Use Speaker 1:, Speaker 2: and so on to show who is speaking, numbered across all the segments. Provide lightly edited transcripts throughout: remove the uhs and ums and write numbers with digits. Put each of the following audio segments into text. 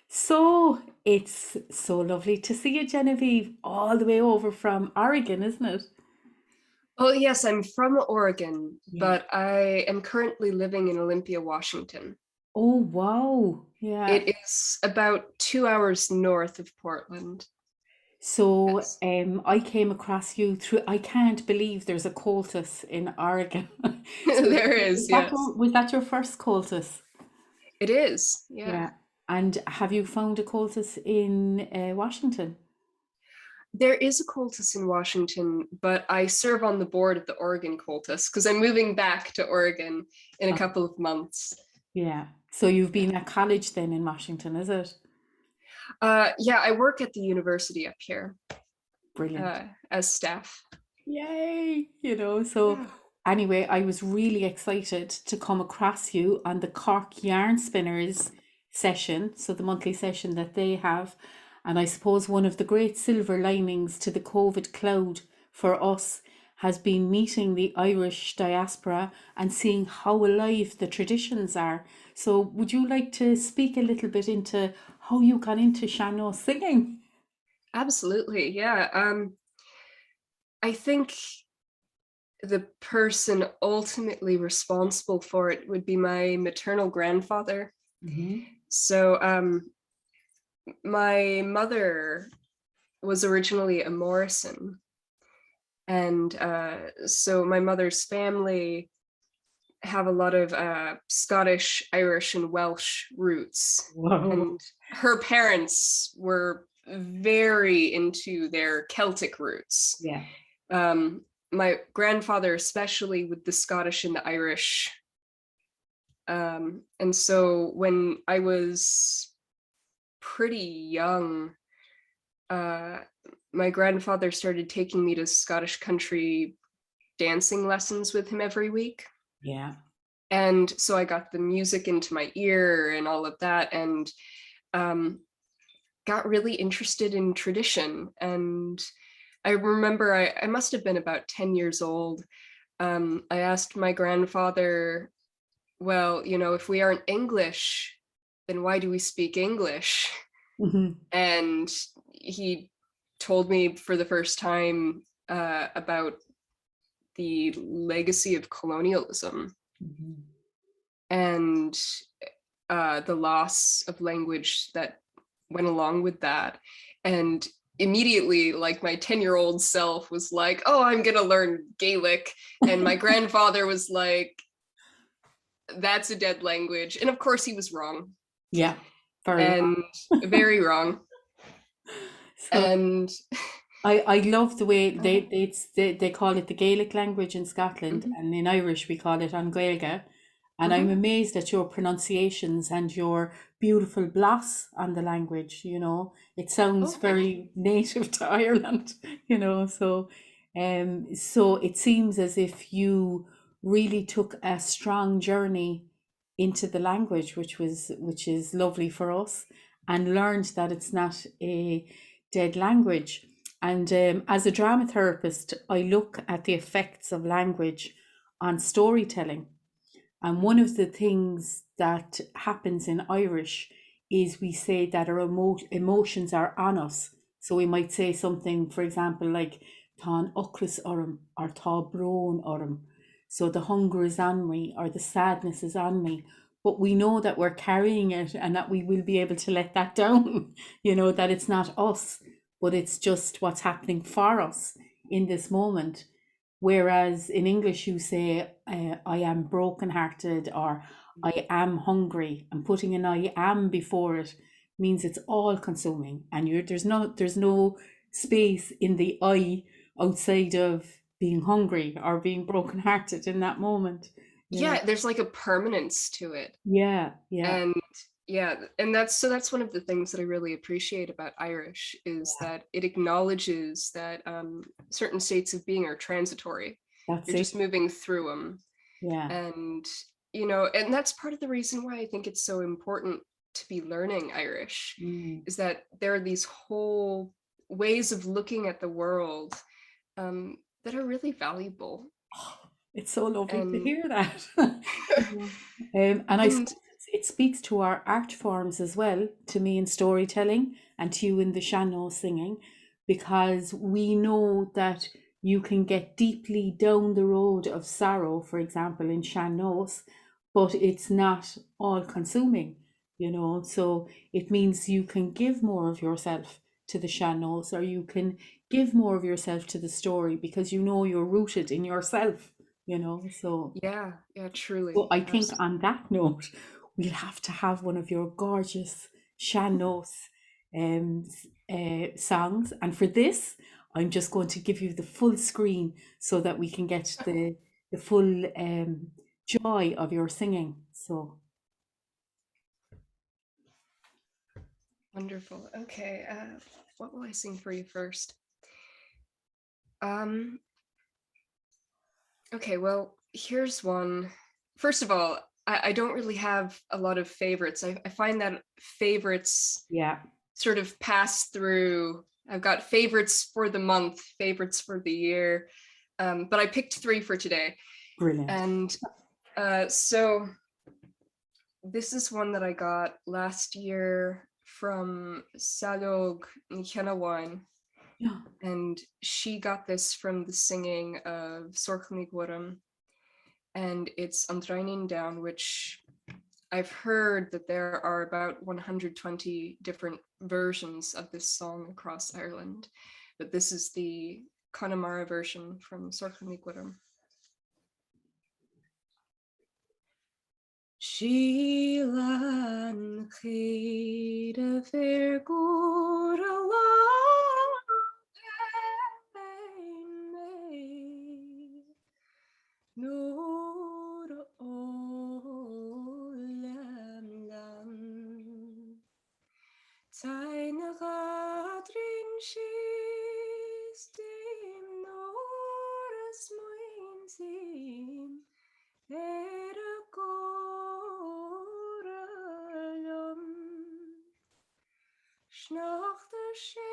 Speaker 1: So it's so lovely to see you, Geneviève, all the way over from Oregon, isn't it?
Speaker 2: Oh, yes, I'm from Oregon,
Speaker 1: Yeah.
Speaker 2: but I am currently living in Olympia, Washington.
Speaker 1: Oh, wow. Yeah.
Speaker 2: It is about 2 hours north of Portland.
Speaker 1: So
Speaker 2: Yes,
Speaker 1: I came across you through, I can't believe there's a Comhltas in Oregon. So
Speaker 2: there is, yes.
Speaker 1: was that your first Comhltas?
Speaker 2: It is, yeah.
Speaker 1: Yeah. And have you found a Comhltas in Washington?
Speaker 2: There is a Comhltas in Washington, but I serve on the board of the Oregon Comhltas because I'm moving back to Oregon in a
Speaker 1: Oh,
Speaker 2: couple of months.
Speaker 1: yeah. So you've
Speaker 2: Yeah.
Speaker 1: been at college then in Washington, is it?
Speaker 2: Yeah, I work at the university up here
Speaker 1: Brilliant.
Speaker 2: as staff.
Speaker 1: Yay! So
Speaker 2: Yeah.
Speaker 1: anyway, I was really excited to come across you on the Cork Yarn Spinners session, so the monthly session that they have. And I suppose one of the great silver linings to the COVID cloud for us has been meeting the Irish diaspora and seeing how alive the traditions are. So would you like to speak a little bit into how you got into Sean Nós singing?
Speaker 2: Absolutely, yeah. I think the person ultimately responsible for it would be my maternal grandfather.
Speaker 1: Hmm.
Speaker 2: So, my mother was originally a Morrison, and so my mother's family have a lot of Scottish, Irish, and Welsh roots,
Speaker 1: Wow.
Speaker 2: and her parents were very into their Celtic roots.
Speaker 1: Yeah.
Speaker 2: Um, my grandfather, especially with the Scottish and the Irish. And so when I was pretty young, uh, my grandfather started taking me to Scottish country dancing lessons with him every week.
Speaker 1: Yeah.
Speaker 2: And so I got the music into my ear and all of that, and um, got really interested in tradition. And I remember I must have been about 10 years old. I asked my grandfather, well, if we aren't English, then why do we speak English?
Speaker 1: Hmm.
Speaker 2: And he told me for the first time about the legacy of colonialism
Speaker 1: Mhm.
Speaker 2: and the loss of language that went along with that. And immediately, like, my 10-year-old self was like, oh, I'm going to learn Gaelic. And my grandfather was like, that's a dead language. And of course, he was wrong,
Speaker 1: Yeah, very
Speaker 2: and very wrong.
Speaker 1: so
Speaker 2: And
Speaker 1: I love the way
Speaker 2: uh,
Speaker 1: they call it the Gaelic language in Scotland,
Speaker 2: mhm,
Speaker 1: and in Irish we call it an Gaeilge. And I'm
Speaker 2: mhm.
Speaker 1: amazed at your pronunciations and your beautiful gloss on the language, It sounds
Speaker 2: Oh, thank you.
Speaker 1: very native to Ireland, so it seems as if you really took a strong journey into the language, which is lovely for us, and learned that it's not a dead language. And as a drama therapist, I look at the effects of language on storytelling. And one of the things that happens in Irish is we say that our emotions are on us. So we might say something, for example, like Tá ochras orm or Tá brón orm. So the hunger is on me or the sadness is on me. But we know that we're carrying it and that we will be able to let that down, that it's not us, but it's just what's happening for us in this moment. Whereas in English, you say, I am brokenhearted or I am hungry, and putting an I am before it means it's all consuming. And there's no space in the I outside of being hungry or being brokenhearted in that moment, you know.
Speaker 2: Yeah, there's like a permanence to it.
Speaker 1: Yeah, yeah,
Speaker 2: And yeah, and that's one of the things that I really appreciate about Irish is that it acknowledges that certain states of being are transitory.
Speaker 1: that's
Speaker 2: You're
Speaker 1: it.
Speaker 2: just moving through them.
Speaker 1: Yeah.
Speaker 2: And and that's part of the reason why I think it's so important to be learning Irish,
Speaker 1: Mm.
Speaker 2: is that there are these whole ways of looking at the world that are really valuable.
Speaker 1: It's so lovely to
Speaker 2: And
Speaker 1: hear that. And I suppose
Speaker 2: and
Speaker 1: it speaks to our art forms as well, to me in storytelling and to you in the Sean Nós singing, because we know that you can get deeply down the road of sorrow, for example, in Sean Nós, but it's not all consuming, you know. So it means you can give more of yourself to the Sean Nós, or you can give more of yourself to the story because you know you're rooted in yourself, you know.
Speaker 2: Yeah,
Speaker 1: So
Speaker 2: truly.
Speaker 1: I think on that note, we'll have to have one of your gorgeous Sean Nós songs. And for this, I'm just going to give you the full screen so that we can get the full joy of your singing. So
Speaker 2: Wonderful. Okay, what will I sing for you first? Okay, well, here's one. First of all, I don't really have a lot of favorites. I find that favorites
Speaker 1: yeah,
Speaker 2: sort of pass through. I've got favorites for the month, favorites for the year, but I picked 3 for today.
Speaker 1: brilliant.
Speaker 2: And so this is one that I got last year from Salog Nchanawan.
Speaker 1: Yeah.
Speaker 2: And she got this from the singing of Sorknig Waram. And it's Andrainin Down, which I've heard that there are about 120 different versions of this song across Ireland. But this is the Connemara version from Sorknig Waram. Shilan Chida Vergur Nur Olam Lam Seine Radrin Shistim Noras Moinsim Eragoralam Schnachte Schedigas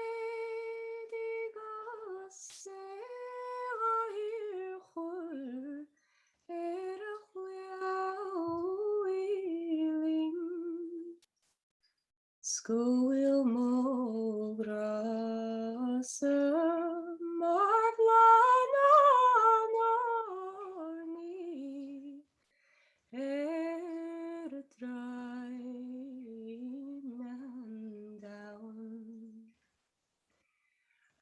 Speaker 2: Sera Hirchul Erachliauilim Skoil Mograsa Marblana Narni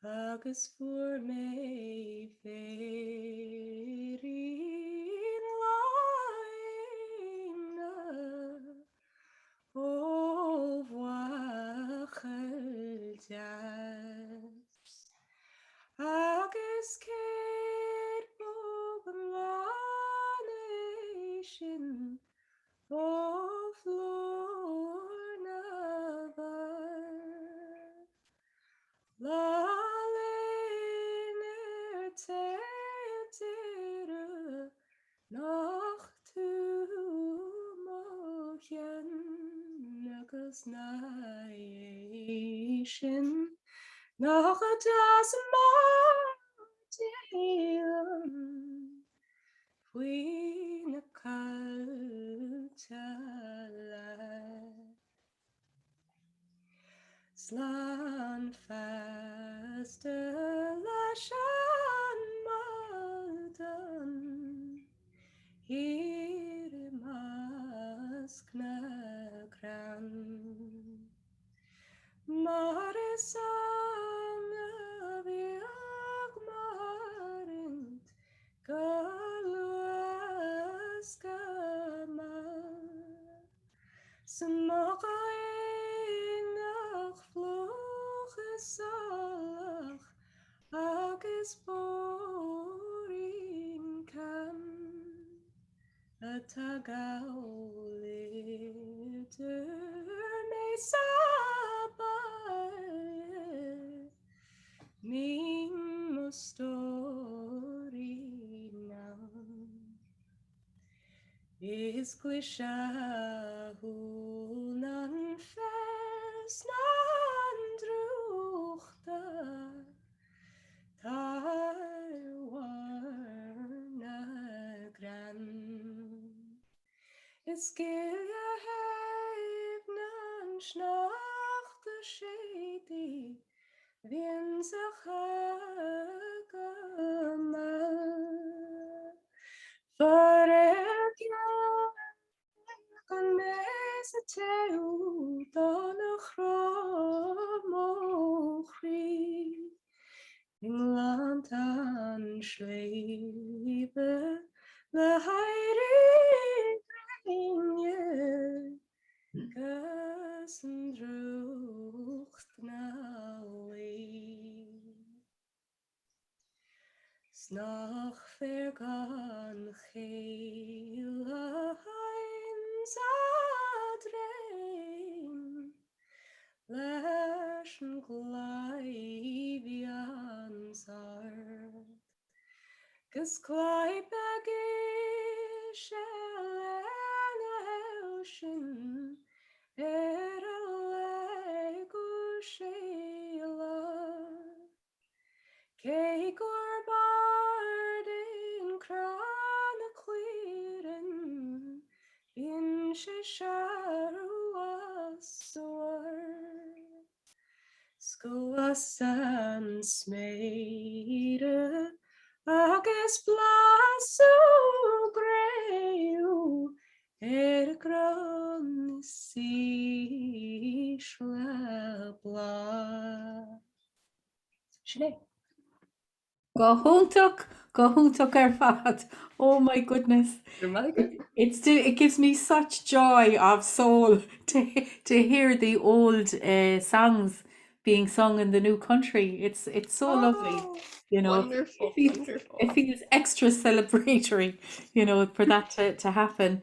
Speaker 2: Agus voor mij verin laina o wacheljas agus ket boganation of Lorna Lalener tetere noch tu mochen agus naishin noch das martilum Queen Slan faste lashan maldan Here maskna kran Marisana viag marint Galwaskama Smokainach vlogesalach agus borin kam Atagauliter me sabaye Min mustorina Is gwishahunan fesnan druchta Tarwarna gran Is gilya snach de shady Viens kan mese teu dan chromochri England an schleibe le heilige gassen drucht na Snach vergan gele heinz adrein Läschen gleivians art Gus gleibegisch elschen legusheila Cake or bard in chroniclerin in Shisharuasor Skoasan smede Agus blasu greu gron si bla Sinead.
Speaker 1: Go húntaach ar fad. Oh my goodness. It gives me such joy of soul to hear the old songs being sung in the new country. It's so lovely, you know.
Speaker 2: Wonderful, wonderful.
Speaker 1: It feels extra celebratory, you know, for that to happen.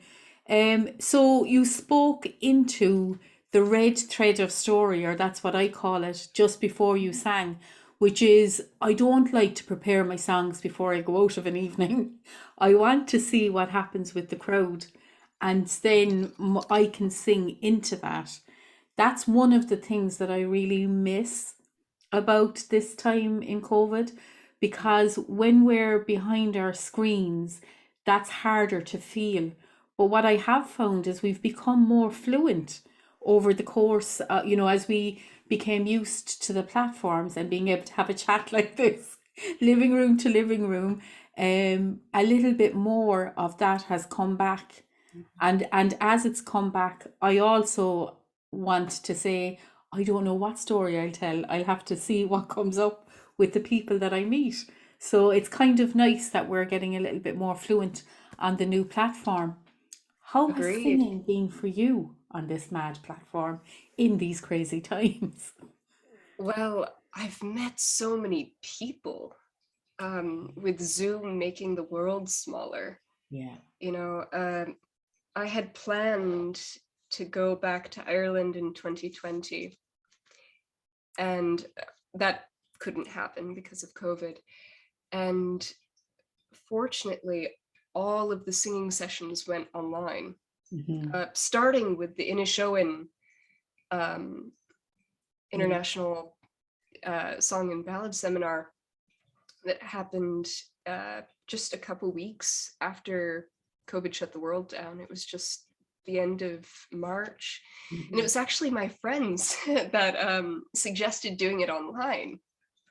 Speaker 1: So you spoke into the red thread of story, or that's what I call it, just before you sang, which is I don't like to prepare my songs before I go out of an evening. I want to see what happens with the crowd, and then I can sing into that. That's one of the things that I really miss about this time in COVID, because when we're behind our screens, that's harder to feel. But what I have found is we've become more fluent over the course, you know, as we became used to the platforms and being able to have a chat like this, living room to living room. A little bit more of that has come back. And as it's come back, I also want to say, I don't know what story I'll tell. I'll have to see what comes up with the people that I meet. So it's kind of nice that we're getting a little bit more fluent on the new platform. How has singing been for you on this mad platform in these crazy times?
Speaker 2: Well, I've met so many people with Zoom making the world smaller.
Speaker 1: Yeah.
Speaker 2: You know, I had planned to go back to Ireland in 2020, and that couldn't happen because of COVID. And fortunately, all of the singing sessions went online, starting with the Inishowen International Song and Ballad Seminar that happened just a couple weeks after COVID shut the world down. It was just the end of March. And it was actually my friends that suggested doing it online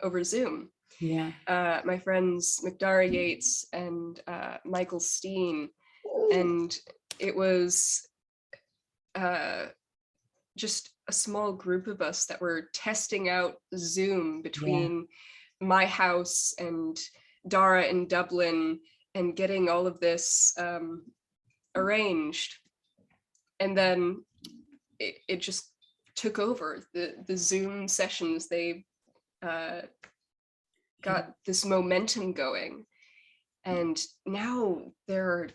Speaker 2: over Zoom.
Speaker 1: Yeah.
Speaker 2: My friends McDara Yates and Michael Steen. And it was just a small group of us that were testing out Zoom between my house and Dara in Dublin and getting all of this arranged. And then it just took over. The Zoom sessions, they got this momentum going. And now there are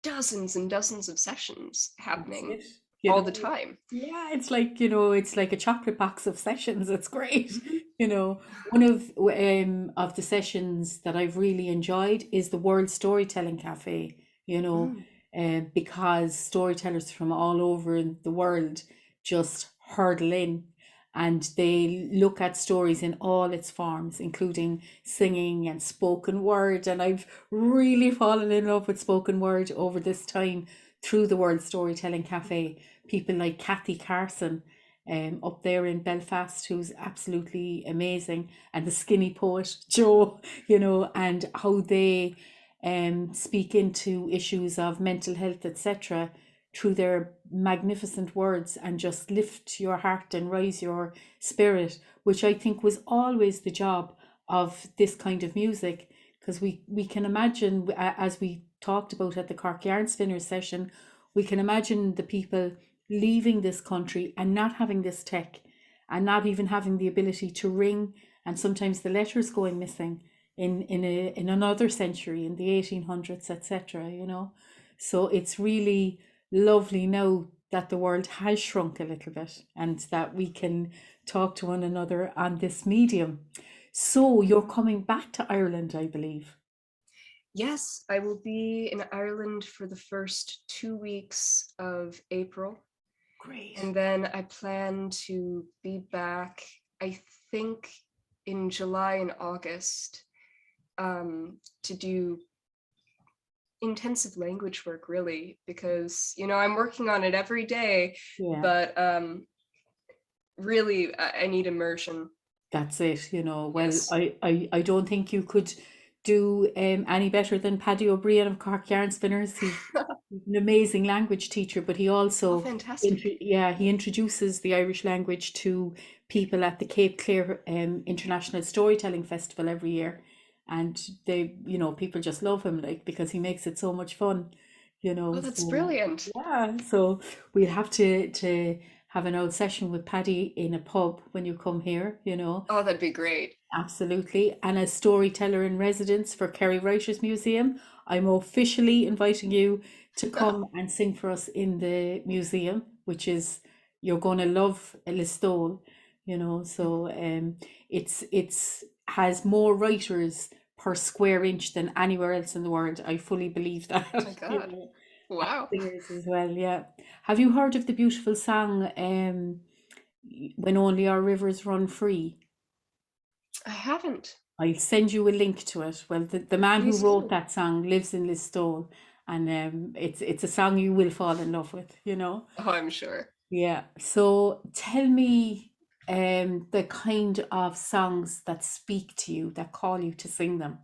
Speaker 2: dozens and dozens of sessions happening all the time.
Speaker 1: Yeah, it's like, you know, it's like a chocolate box of sessions. It's great. You know, one of the sessions that I've really enjoyed is the World Storytelling Cafe, you know, because storytellers from all over the world just hurtle in and they look at stories in all its forms, including singing and spoken word. And I've really fallen in love with spoken word over this time through the World Storytelling Cafe. People like Kathy Carson up there in Belfast, who's absolutely amazing, and the skinny poet Joe, and how they speak into issues of mental health, etc., through their magnificent words, and just lift your heart and raise your spirit, which I think was always the job of this kind of music. Because we can imagine, as we talked about at the Cork Yarn Spinners session, we can imagine the people leaving this country and not having this tech, and not even having the ability to ring, and sometimes the letters going missing in another century, in the 1800s, etc. So it's really lovely now that the world has shrunk a little bit, and that we can talk to one another on this medium. So you're coming back to Ireland, I believe.
Speaker 2: Yes, I will be in Ireland for the first 2 weeks of April.
Speaker 1: Great.
Speaker 2: And then I plan to be back, I think, in July and August, to do intensive language work, really, because, I'm working on it every day,
Speaker 1: Yeah.
Speaker 2: but really, I need immersion.
Speaker 1: That's it, Well,
Speaker 2: Yes.
Speaker 1: I don't think you could do any better than Paddy O'Brien of Cork Yarn Spinners. He's an amazing language teacher, but he
Speaker 2: Oh,
Speaker 1: also,
Speaker 2: fantastic.
Speaker 1: he introduces the Irish language to people at the Cape Clear International Storytelling Festival every year, and people just love him, like, because he makes it so much fun,
Speaker 2: Oh, that's
Speaker 1: So
Speaker 2: brilliant.
Speaker 1: yeah, so we'll have to have an old session with Paddy in a pub when you come here.
Speaker 2: Oh, that'd be great.
Speaker 1: Absolutely. And as storyteller in residence for Kerry Writers Museum, I'm officially inviting you to come and sing for us in the museum, which is, you're going to love Listowel, so it's has more writers per square inch than anywhere else in the world. I fully believe that.
Speaker 2: Oh my God.
Speaker 1: And
Speaker 2: Wow.
Speaker 1: singers as well, yeah. Have you heard of the beautiful song, When Only Our Rivers Run Free?
Speaker 2: I haven't.
Speaker 1: I'll send you a link to it. Well, the man who
Speaker 2: Please
Speaker 1: wrote
Speaker 2: do.
Speaker 1: that song lives in Listowel, and it's a song you will fall in love with.
Speaker 2: Oh, I'm sure.
Speaker 1: Yeah. So tell me the kind of songs that speak to you, that call you to sing them.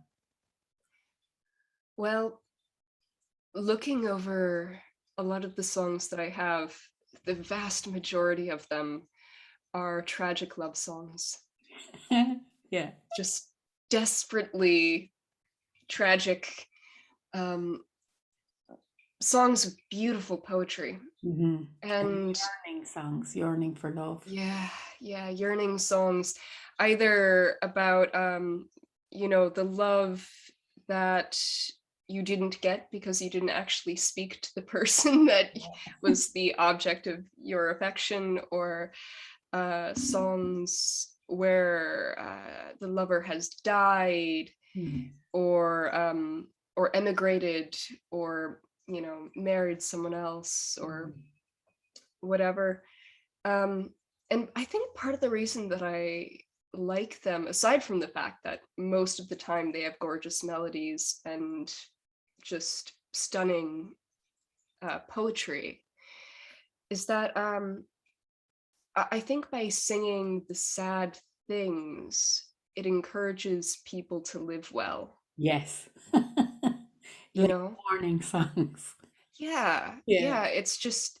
Speaker 2: Well, looking over a lot of the songs that I have, the vast majority of them are tragic love songs.
Speaker 1: Yeah.
Speaker 2: Just desperately tragic um, songs with beautiful poetry.
Speaker 1: Mm-hmm. And
Speaker 2: And
Speaker 1: yearning songs, yearning for love.
Speaker 2: yeah, yearning songs, either about, the love that you didn't get because you didn't actually speak to the person that was the object of your affection, or songs where the lover has died,
Speaker 1: Mm.
Speaker 2: or emigrated, or married someone else, or whatever. And I think part of the reason that I like them, aside from the fact that most of the time they have gorgeous melodies and just stunning poetry, is that I think by singing the sad things, it encourages people to live well,
Speaker 1: Yes.
Speaker 2: you
Speaker 1: Like
Speaker 2: know?
Speaker 1: warning songs. Yeah.
Speaker 2: Yeah, it's just,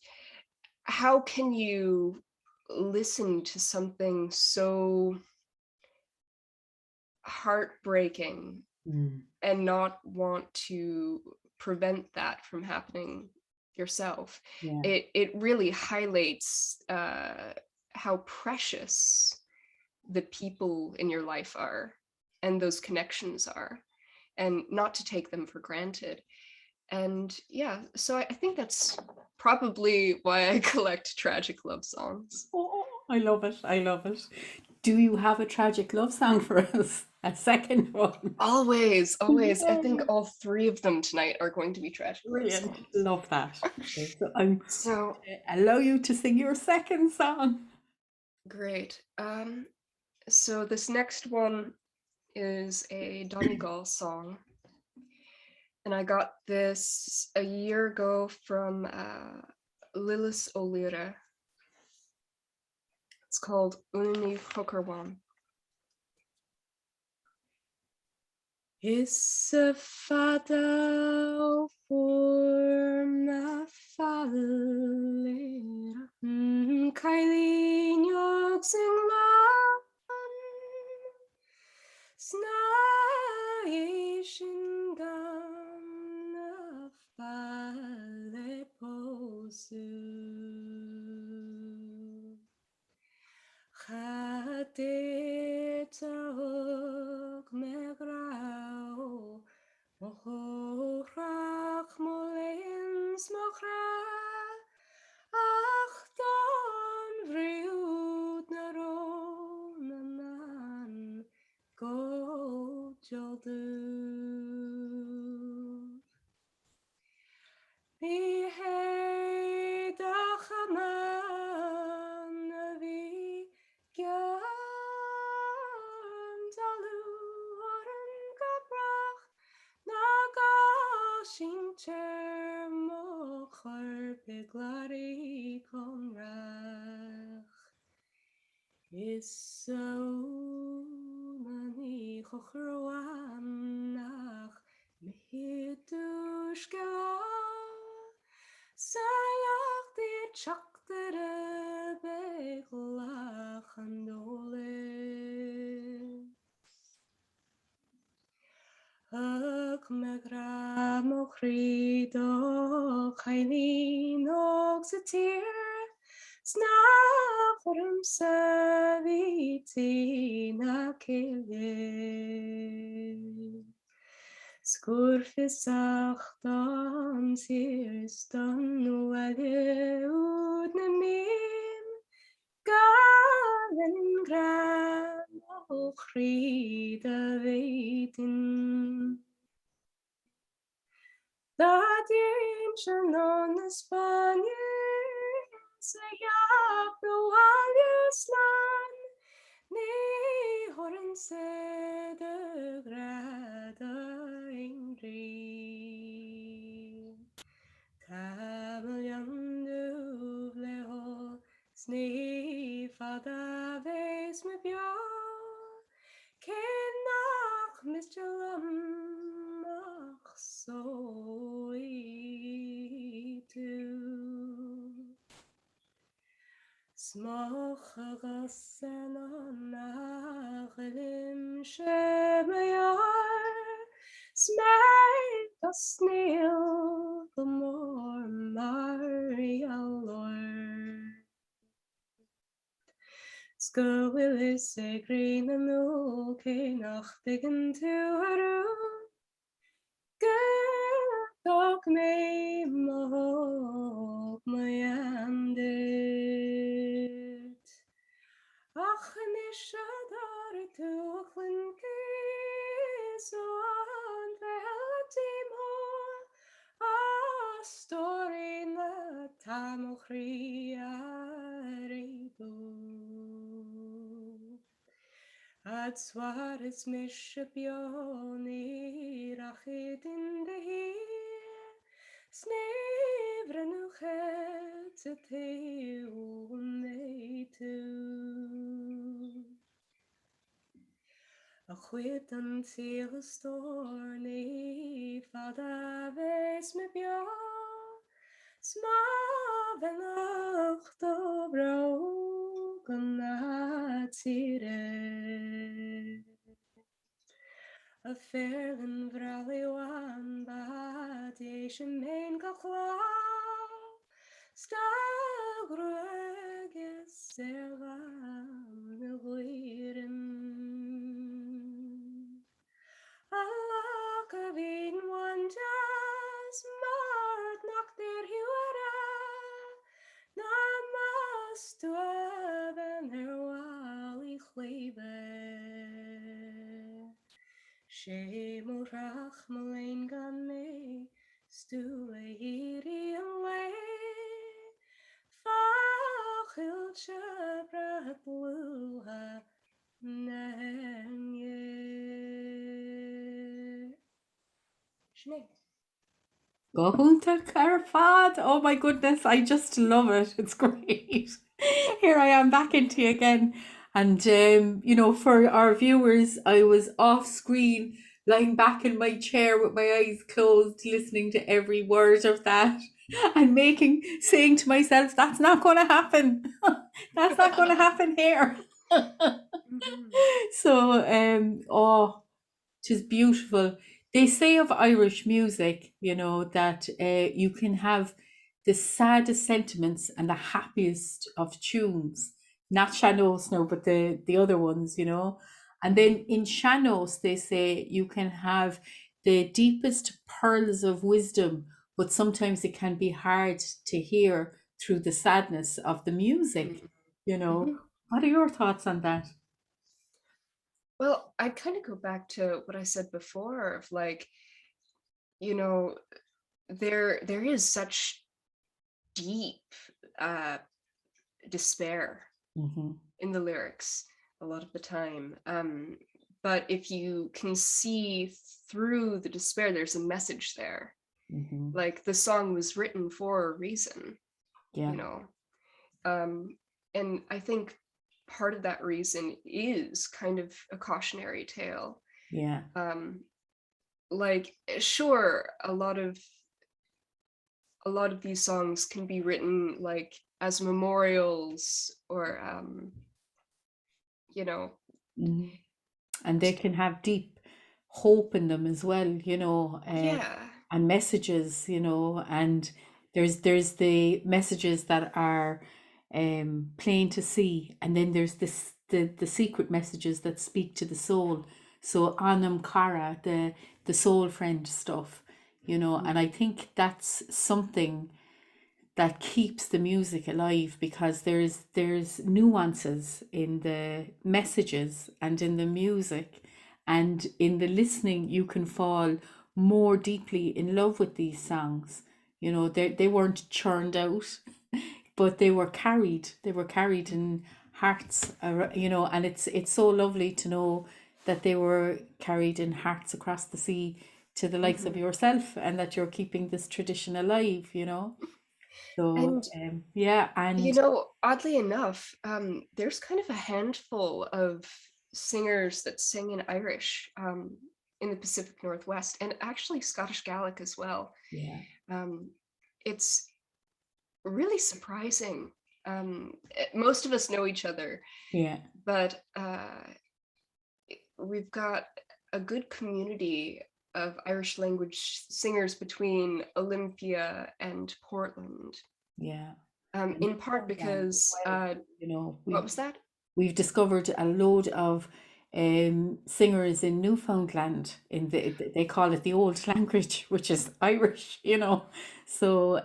Speaker 2: how can you listen to something so heartbreaking
Speaker 1: Mm.
Speaker 2: and not want to prevent that from happening yourself?
Speaker 1: Yeah.
Speaker 2: It really highlights how precious the people in your life are, and those connections are, and not to take them for granted. And yeah, so I think that's probably why I collect tragic love songs.
Speaker 1: Oh, I love it. I love it. Do you have a tragic love song for us? A second one.
Speaker 2: Always, always. I think
Speaker 1: Yay.
Speaker 2: all three of them tonight are going to be tragic love
Speaker 1: Brilliant.
Speaker 2: songs.
Speaker 1: Love that. Okay, so I'm
Speaker 2: So
Speaker 1: allow you to sing your second song.
Speaker 2: great. So this next one is a Donegal song, and I got this a year ago from Lilith O'Leary. It's called Unni Hokarwan. Is a fada for na falera Kylie York sing lan Snaishin gam na fale posu Chadetog megrau Mochorach molins mochra Ach don vriud na ronanan Go joldu Behei da chaman vi gyan dalu oren gabrach Nagashin ter mochar beglari konrach Is mani chochroanach mehidush gala Sayach di chaktere beglach andole Ag megra mochrido chaili nog satir Snachurum saviti na kele Skurfisach dan sirstan wale ud na mim Galen gran ochrida veitin Dadim shalom Spanish Sayap Roaliuslan Ni horen sede grada ingri Kamelian duvleho Sni fada ves me bja Kenach misjalam ach soitu Smach gassen nachlim shemayar Smeg a snail the more Marialor Skowil is a green and okay nach diggin to haru Gak me mohok mayandit Ach nishadar tu klinkis on vehatim A story na tamochri aribu Ad swaris mishabioni rachid in the here Snevrenuchet teu neitu A chwyd yn til y storni fada ves me bia Sma venach do brog yn atire A fairlin vrali wan bad eisiau mein gachla Stagruegis erlam y gwirin Alak a fin wantas mart nach der hiwara Na mas dwefen wal I chlebe She morach malain gan me Stule hiri away Fachil chabrat bluha Nanye Sinead.
Speaker 1: Go húnta carfad. Oh my goodness, I just love it. It's great. here I am back into you again. And, for our viewers, I was off screen, lying back in my chair with my eyes closed, listening to every word of that and saying to myself, that's not going to happen. That's not going to happen here.
Speaker 2: Mhm.
Speaker 1: So, oh, 'tis beautiful. They say of Irish music, that you can have the saddest sentiments and the happiest of tunes. Not Sean Nós now, but the other ones. And then in Sean Nós, they say you can have the deepest pearls of wisdom, but sometimes it can be hard to hear through the sadness of the music.
Speaker 2: Mhm.
Speaker 1: You know,
Speaker 2: Mhm.
Speaker 1: what are your thoughts on that?
Speaker 2: Well, I kind of go back to what I said before of like, you know, there is such deep uh despair
Speaker 1: Hmm.
Speaker 2: in the lyrics a lot of the time. But if you can see through the despair, there's a message there.
Speaker 1: Hmm.
Speaker 2: Like the song was written for a reason,
Speaker 1: Yeah,
Speaker 2: you know. And I think part of that reason is kind of a cautionary tale.
Speaker 1: yeah.
Speaker 2: Um, like sure, a lot of these songs can be written like as memorials or you know,
Speaker 1: Mhm. And they can have deep hope in them as well,
Speaker 2: yeah.
Speaker 1: and messages, and there's the messages that are plain to see, and then there's the secret messages that speak to the soul. So Anam Cara, the soul friend stuff, and I think that's something that keeps the music alive, because there's nuances in the messages and in the music, and in the listening you can fall more deeply in love with these songs. They weren't churned out, but they were carried in hearts, and it's so lovely to know that they were carried in hearts across the sea, to the likes of
Speaker 2: Mhm.
Speaker 1: yourself, and that you're keeping this tradition alive. So,
Speaker 2: And
Speaker 1: yeah, and
Speaker 2: oddly enough, there's kind of a handful of singers that sing in Irish in the Pacific Northwest, and actually Scottish Gaelic as well.
Speaker 1: yeah,
Speaker 2: Um, it's really surprising. Most of us know each other,
Speaker 1: yeah,
Speaker 2: but we've got a good community of Irish language singers between Olympia and Portland.
Speaker 1: yeah. And
Speaker 2: In part
Speaker 1: Newfoundland as
Speaker 2: because
Speaker 1: well. You know,
Speaker 2: what
Speaker 1: we've
Speaker 2: was that?
Speaker 1: we've discovered a load of singers in Newfoundland. They call it the old language, which is Irish. So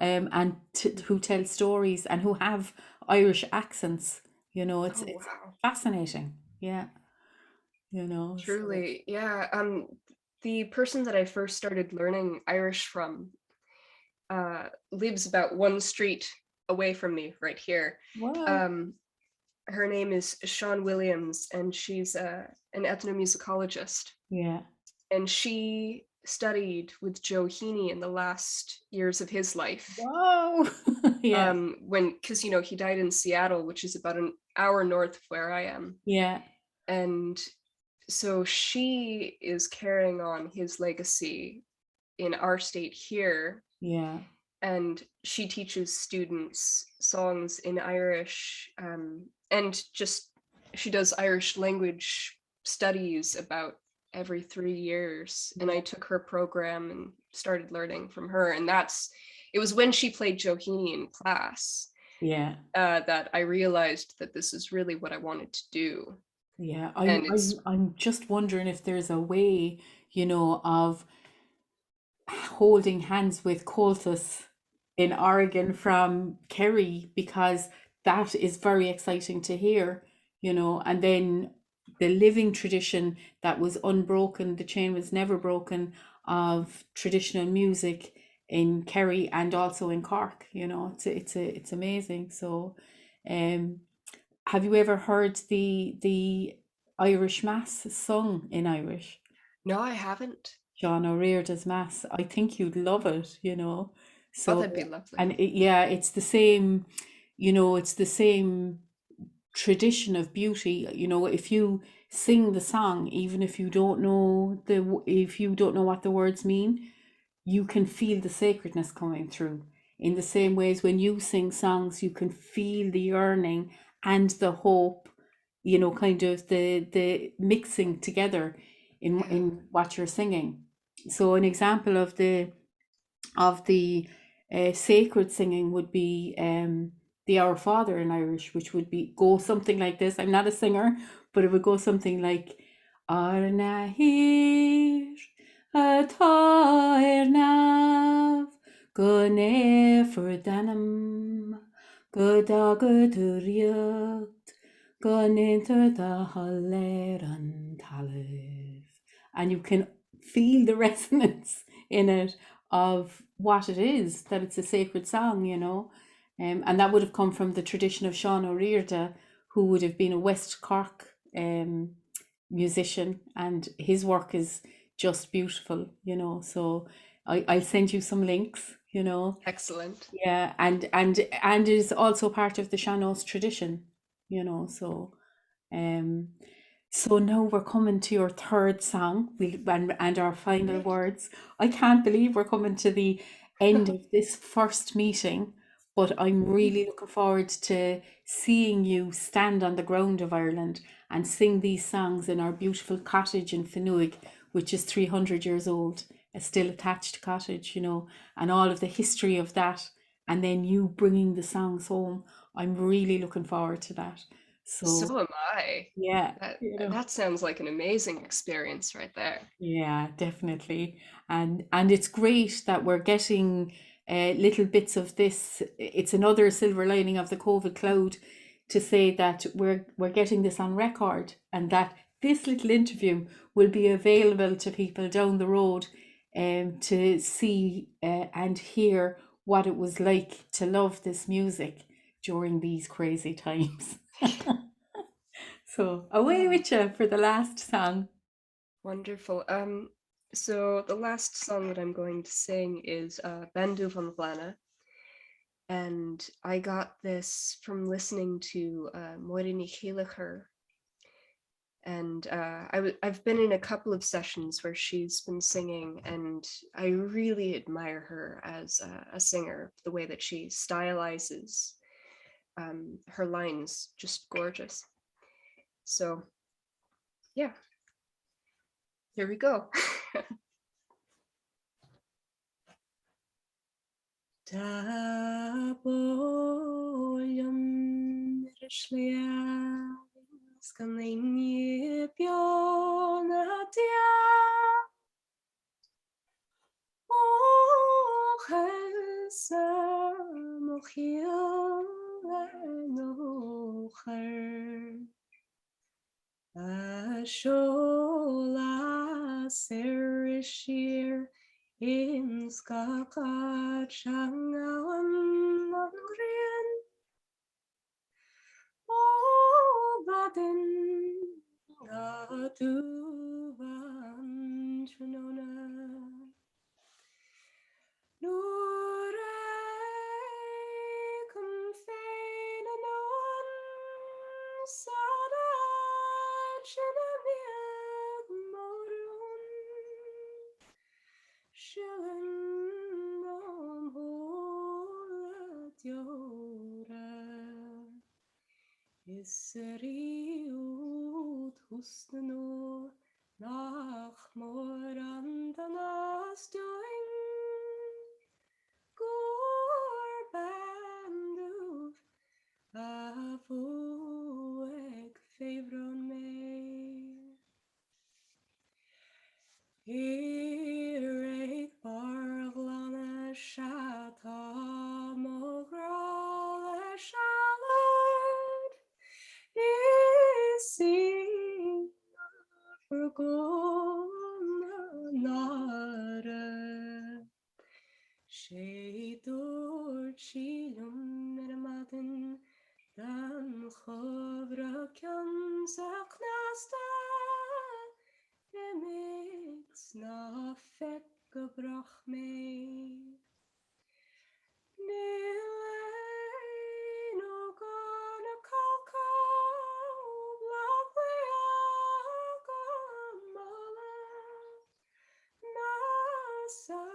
Speaker 1: who tell stories and who have Irish accents. It's
Speaker 2: Oh
Speaker 1: it's
Speaker 2: wow,
Speaker 1: fascinating. Yeah, so
Speaker 2: truly, yeah. The person that I first started learning Irish from lives about one street away from me, right here.
Speaker 1: wow.
Speaker 2: Um, Her name is Sean Williams, and she's an ethnomusicologist.
Speaker 1: Yeah.
Speaker 2: And she studied with Joe Heaney in the last years of his life.
Speaker 1: Wow. Yeah.
Speaker 2: Because he died in Seattle, which is about an hour north of where I am,
Speaker 1: Yeah.
Speaker 2: and so she is carrying on his legacy in our state here,
Speaker 1: Yeah.
Speaker 2: and she teaches students songs in Irish, and just she does Irish language studies about every 3 years. And I
Speaker 1: Yeah.
Speaker 2: took her program and started learning from her. And it was when she played Johini in class
Speaker 1: Yeah.
Speaker 2: that I realized that this is really what I wanted to do.
Speaker 1: Yeah.
Speaker 2: And
Speaker 1: I'm
Speaker 2: it's,
Speaker 1: I'm I'm just wondering if there's a way, of holding hands with Comhltas in Oregon from Kerry, because that is very exciting to hear. And then the living tradition that was unbroken, the chain was never broken, of traditional music in Kerry and also in Cork. It's amazing. So, um, have you ever heard the Irish Mass sung in Irish?
Speaker 2: no, I haven't.
Speaker 1: John O'Riordan's Mass. I think you'd love it.
Speaker 2: Oh,
Speaker 1: So,
Speaker 2: that'd be lovely.
Speaker 1: and yeah, it's the same, it's the same tradition of beauty. You know, if you sing the song, even if you don't know if you don't know what the words mean, you can feel the sacredness coming through. In the same ways, when you sing songs, you can feel the yearning and the hope, you know, kind of the mixing together
Speaker 2: Yeah.
Speaker 1: in what you're singing. So an example of the sacred singing would be the Our Father in Irish, which would be go something like this. I'm not a singer, but it would go something like Arna hir atá nav go nefer danam go dagad riocht go ninter da haller an talif. And you can feel the resonance in it of what it is, that it's a sacred song, you know. And that would have come from the tradition of Sean Nós, who would have been a West Cork musician, and his work is just beautiful, you know. So I'll send you some links, you know.
Speaker 2: Excellent.
Speaker 1: Yeah, and it is also part of the Sean Nós tradition, you know. Um, so now we're coming to your third song, and our final
Speaker 2: Great.
Speaker 1: words. I can't believe we're coming to the end of this first meeting, but I'm really looking forward to seeing you stand on the ground of Ireland and sing these songs in our beautiful cottage in Finuig, which is 300 years old, a still attached cottage, you know, and all of the history of that, and then you bringing the songs home. I'm really looking forward to that. So,
Speaker 2: So am I.
Speaker 1: yeah,
Speaker 2: That
Speaker 1: you know.
Speaker 2: that sounds like an amazing experience right there.
Speaker 1: Yeah, definitely. And it's great that we're getting little bits of this. It's another silver lining of the COVID cloud to say that we're getting this on record, and that this little interview will be available to people down the road to see and hear what it was like to love this music during these crazy times. So away
Speaker 2: Oh,
Speaker 1: with you for the last song.
Speaker 2: wonderful. So the last song that I'm going to sing is Bendu van Vlana. And I got this from listening to Moirini Heiliger. And I've been in a couple of sessions where she's been singing, and I really admire her as a singer, the way that she stylizes her lines, just gorgeous. So yeah, here we go. Da boljum rishlia skanini piona dia o khalsa mokhia no khar ashola serishir in skaka changawan nagrian o baden gatuban chunona Nurai kum feina non sada Geneviève morun Shilling om holat yora Isri ut husneno nach morandanas doing Gorbanduf afueg fevron me Irek barglana shata mograla shalad Isi forgona nara Sheitor chilum mermaden dan chovra kyan saknasta Emix na fek gebrach me Nile no gonna kalka sangaduhi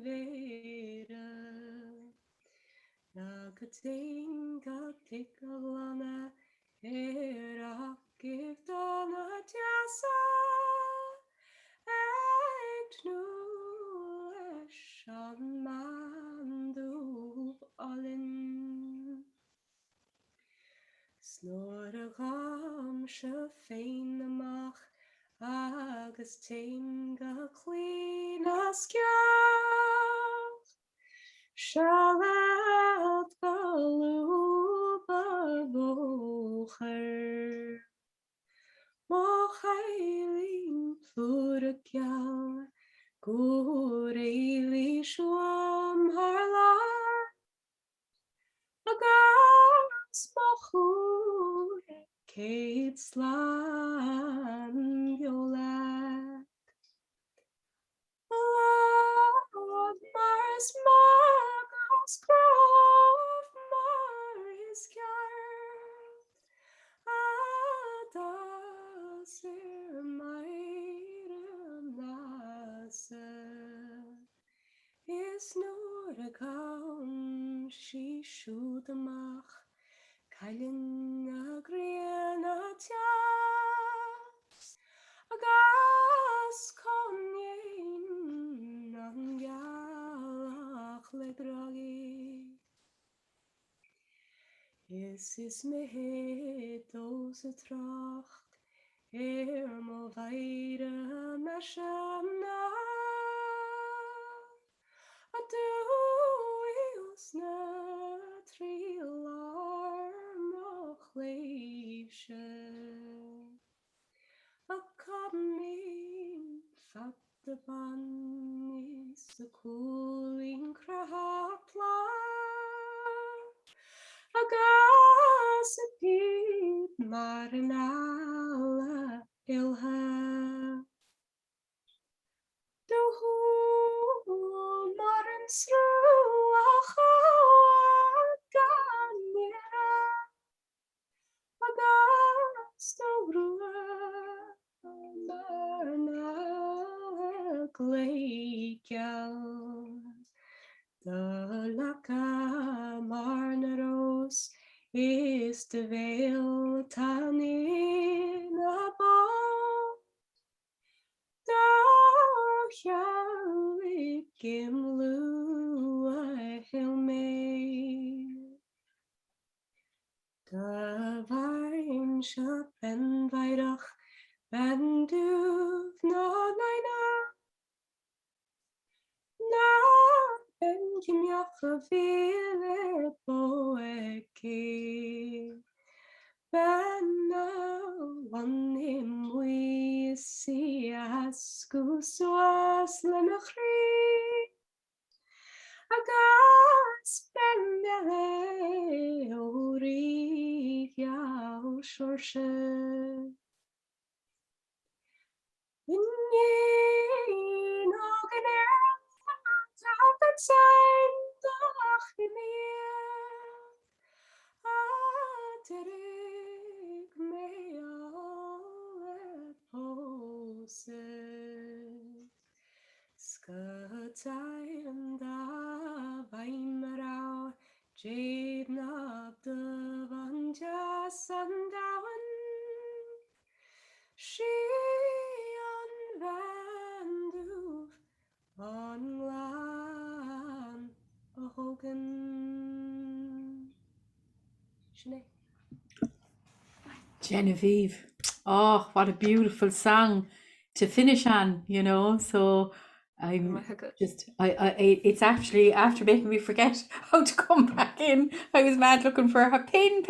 Speaker 2: vera nagatinga tikalana era giftana tiasa egnu shamandu alin Snoragam se féin amach agus tinga clean asceach Shalad galuba bocher Mochailin pluragial Goreili shwam harlar Agas machur Kate slan yolak Lord Mars Magos Grove Maris Kyard Adasir Mairam Nasa Is nur a gaun she shudamach Kailin a griana tias Agas konyin an galach ledragi is me dos a tracht mo vaira meshamna A duils na trilar moch leisha A coming fat the ban is the cooling crapla A gossipy marinala ilha Dohu modern ganira Agasto marna gleikial The laka marnaros is the veil tanin above Gimlu hilme Davine shop and vaidach and duv no naina Na ben kimyacha vile poeki Benna one him we see ascus lemachri Agas bendele ori yao shorshe Inye no genera Tapat sein doch mir Aterik me alle pose Skatai and da vaimrau Jade nab de vanja sundown She on vanduv on glan Oregan Sinead.
Speaker 1: Geneviève. Oh, what a beautiful song to finish on, you know. So I'm just, it's actually after making me forget how to come back in. I was mad looking for a pin,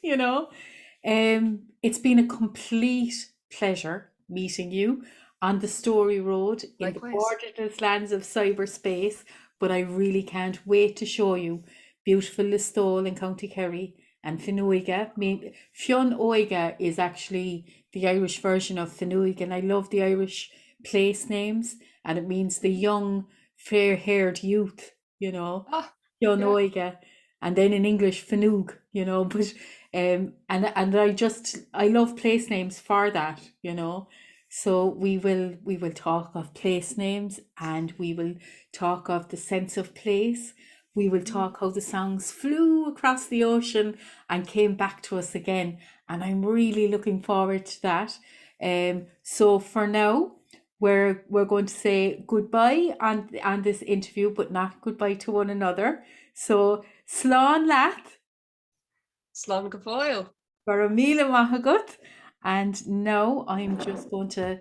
Speaker 1: you know. It's been a complete pleasure meeting you on the Story Road in the
Speaker 2: Likewise.
Speaker 1: borderless lands of cyberspace. But I really can't wait to show you beautiful Listowel in County Kerry and Finuiga. Fionn Oiga is actually the Irish version of Finuiga, and I love the Irish place names, and it means the young, fair-haired youth, you know. Fionn Oiga, and then in English Finuig, you know. But and I love place names for that, you know. So we will talk of place names, and we will talk of the sense of place. We will talk how the songs flew across the ocean and came back to us again. And I'm really looking forward to that. So for now, we're going to say goodbye on this interview, but not goodbye to one another. So slán leat,
Speaker 2: Slán go fóill.
Speaker 1: gur a míle maith agat. And now I'm just going to